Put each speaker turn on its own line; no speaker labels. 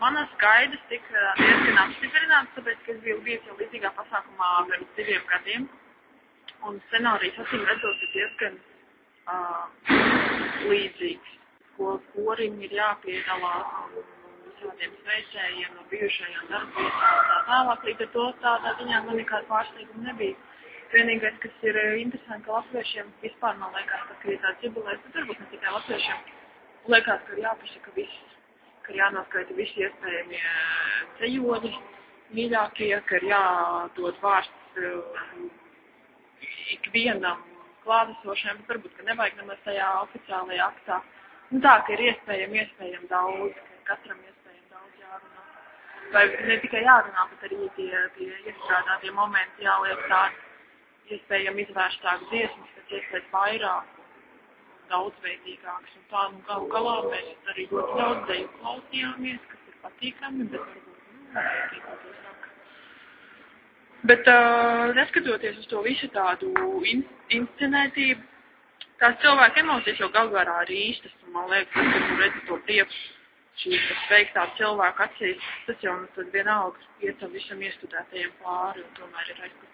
Manas gaidas tika diezgan apstiprināts, tāpēc, ka es biju bijusi jau līdzīgā pasākumā pirms 2 gadiem. Un scenārijs acīm redzot ir diezgan līdzīgs. Korim ir jāpiedalās un visādiem sveicējiem no bijušajām darbvietām un tā tālāk. Līdz ar to tādā ziņā man nekāda pārsteiguma nebija. Vienīgais, kas ir interesanti, ka latviešiem vispār man liekas, ka ir tāds jubilējs, bet varbūt ne tikai latviešiem, liekas, ka ir jāpasaka viss, ka ir jānoskaita visi iespējamie ceļoļi mīļākie, ka ir jādod vārsts ikvienam klātesošiem, bet varbūt, ka nevajag nemaz tajā oficiālajā aktā. Nu tā, ka ir iespējami daudz, ka katram iespējami daudz jārunā. Vai ne tikai jārunā, bet arī tie iestrādātie momenti jāliek tādi iespējami izvērstāk dziesmas, kas iespējas vairāk un daudzveidīgāks. Un tā, galā mēs arī ļoti daudz deju klausījāmies, kas ir patīkami, bet varbūt, Bet neskatoties uz to visu tādu inscenētību, tās cilvēka emocijas jau galvārā ir īstas, un man liekas, ka tu redzi to prieku šīs veiktā cilvēka acīs, tas jau tad vienalga iet tam visam iestudētajiem pāri, un tomēr ir aizpildīt.